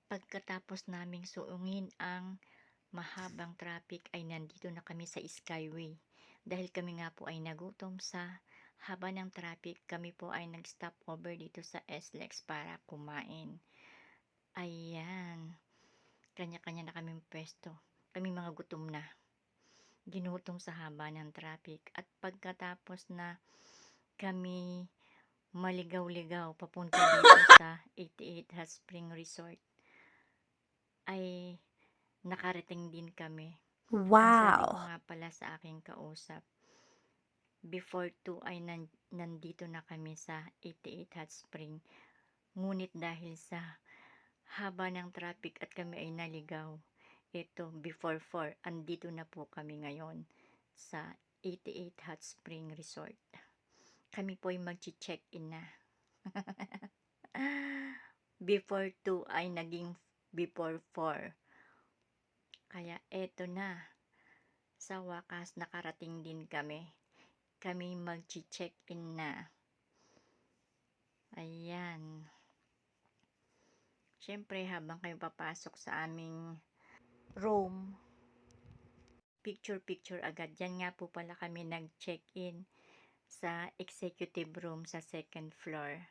Pagkatapos naming suungin ang mahabang traffic ay nandito na kami sa Skyway. Dahil kami nga po ay nagutom sa haba ng traffic, kami po ay nag-stop over dito sa SLEX para kumain. Ayan, kanya-kanya na kaming pwesto. Kami mga gutom na. Ginutom sa haba ng traffic. At pagkatapos na kami maligaw-ligaw papunta dito sa 88 Hot Spring Resort, ay nakarating din kami. Ang sabi ko Wow! nga pala sa aking kausap, before 2 ay nandito na kami sa 88 Hot Spring. Ngunit dahil sa haba ng traffic at kami ay naligaw, ito before 4, andito na po kami ngayon sa 88 Hot Spring Resort. Kami po ay mag-check-in na. Before 2 ay naging before 4. Kaya eto na, sa wakas nakarating din kami. Kami mag-check-in na. Ayan. Siyempre habang kayo papasok sa aming room, picture-picture agad. Yan nga po pala kami nag-check-in sa executive room sa second floor.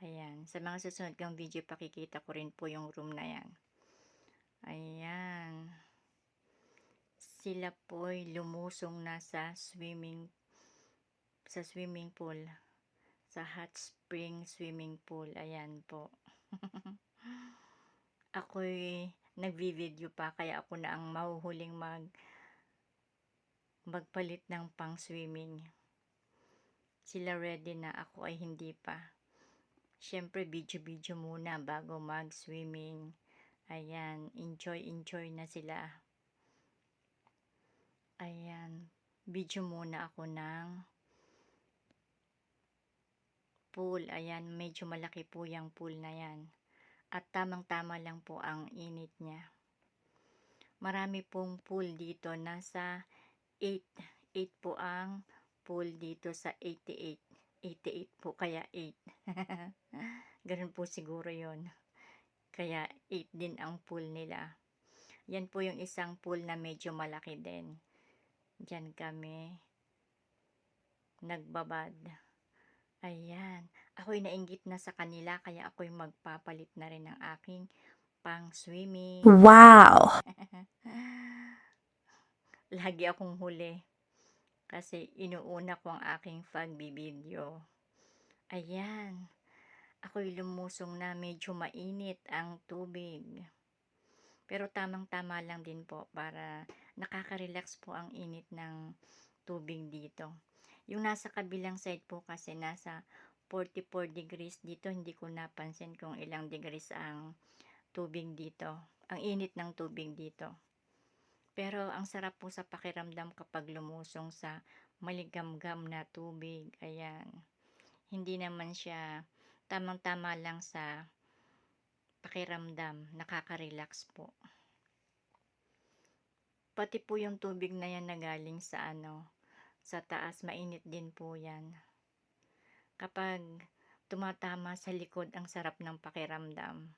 Ayan. Sa mga susunod kong video, pakikita ko rin po yung room na yan. Ayan. Sila po'y lumusong na sa swimming pool. Sa hot spring swimming pool. Ayan po. Ako'y nagvi-video pa, kaya ako na ang mahuhuling magpalit ng pang swimming. Sila ready na, ako ay hindi pa. Siyempre video muna bago mag swimming. Ayan, enjoy na sila. Ayan, video muna ako ng pool. Ayan, medyo malaki po yung pool na yan. At tamang-tama lang po ang init niya. Marami pong pool dito, nasa 8 po ang pool dito sa 88. 88 po, kaya 8. Ganun po siguro yon. Kaya 8 din ang pool nila. Yan po yung isang pool na medyo malaki din. Diyan kami nagbabad. Ayan. Ako'y nainggit na sa kanila, kaya ako'y magpapalit na rin ng aking pang swimming. Wow! Lagi akong huli kasi inuuna ko ang aking pagbibideo. Ayan. Ako'y lumusong na, medyo mainit ang tubig. Pero tamang-tama lang din po para nakaka-relax po ang init ng tubig dito. Yung nasa kabilang side po kasi nasa 44 degrees dito, hindi ko napansin kung ilang degrees ang tubig dito. Ang init ng tubig dito. Pero ang sarap po sa pakiramdam kapag lumusong sa maligamgam na tubig. Ayan. Hindi naman siya, tamang-tama lang sa pakiramdam. Nakaka-relax po. Pati po yung tubig na yan na galing sa sa taas, mainit din po yan. Kapag tumatama sa likod, ang sarap ng pakiramdam.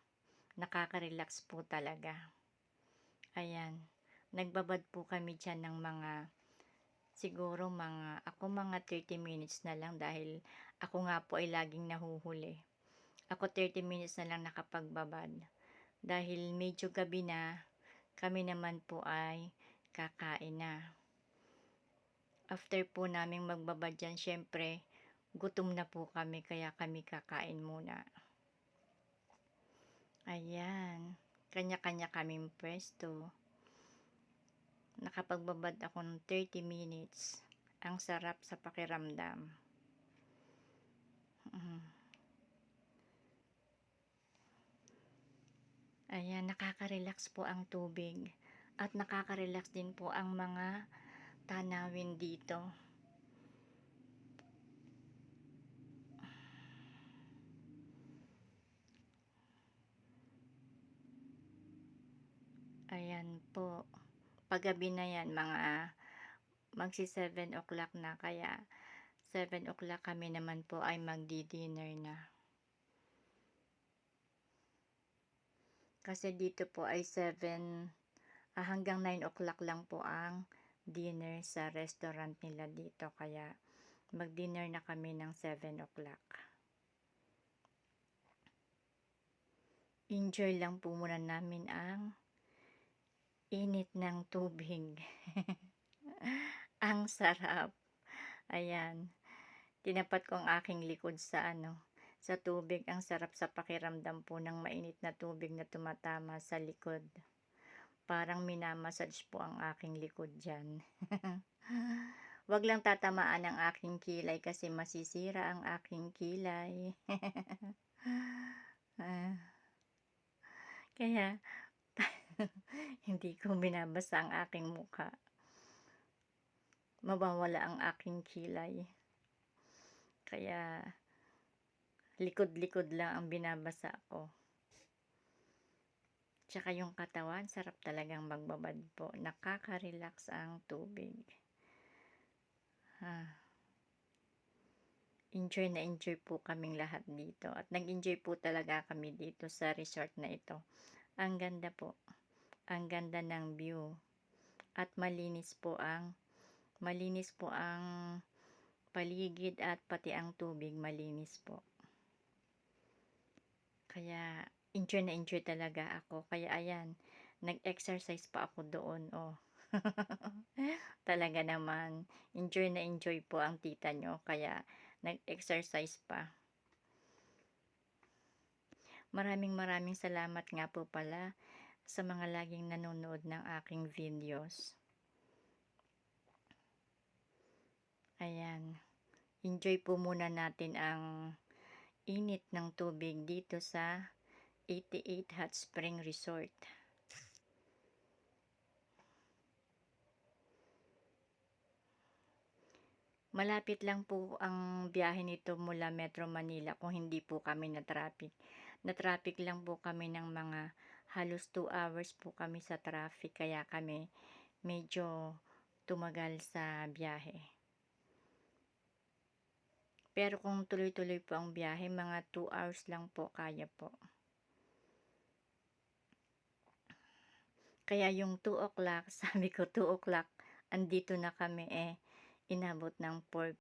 Nakaka-relax po talaga. Ayan. Nagbabad po kami dyan ng siguro mga 30 minutes na lang, dahil ako nga po ay laging nahuhuli. Ako 30 minutes na lang nakapagbabad. Dahil medyo gabi na, kami naman po ay kakain na. After po naming magbabad dyan, syempre, gutom na po kami, kaya kami kakain muna. Ayan. Kanya-kanya kaming pwesto. Nakapagbabad ako ng 30 minutes. Ang sarap sa pakiramdam. Ayan, nakaka-relax po ang tubig. At nakaka-relax din po ang mga tanawin dito. Ayan po. Paggabi na yan, magsi 7 o'clock na, kaya 7 o'clock kami naman po ay magdi-dinner na. Kasi dito po ay 7 hanggang 9 o'clock lang po ang dinner sa restaurant nila dito kaya mag-dinner na kami ng 7 o'clock. Enjoy lang po muna namin ang init ng tubig. Ang sarap. Ayan, tinapat ko ang aking likod sa sa tubig. Ang sarap sa pakiramdam po ng mainit na tubig na tumatama sa likod. Parang minamassage po ang aking likod diyan. Wag lang tatamaan ang aking kilay kasi masisira ang aking kilay. Ah, kaya hindi ko binabasa ang aking mukha. Mawawala ang aking kilay. Kaya likod-likod lang ang binabasa ko. Tsaka yung katawan, sarap talagang magbabad po. Nakaka-relax ang tubig. Enjoy na enjoy po kaming lahat dito. At nag-enjoy po talaga kami dito sa resort na ito. Ang ganda po. Ang ganda ng view. At malinis po ang paligid at pati ang tubig malinis po. Kaya enjoy na enjoy talaga ako. Kaya ayan, nag-exercise pa ako doon. Oh. Talaga naman, enjoy na enjoy po ang tita nyo. Kaya nag-exercise pa. Maraming salamat nga po pala sa mga laging nanonood ng aking videos. Ayan, enjoy po muna natin ang init ng tubig dito sa 88 Hot Spring Resort. Malapit lang po ang biyahe nito mula Metro Manila kung hindi po kami na-traffic. Na-traffic lang po kami ng mga halos 2 hours po kami sa traffic kaya kami medyo tumagal sa biyahe. Pero kung tuloy-tuloy po ang biyahe, mga 2 hours lang po kaya po. Kaya yung 2 o'clock, sabi ko 2 o'clock, andito na kami inabot ng 4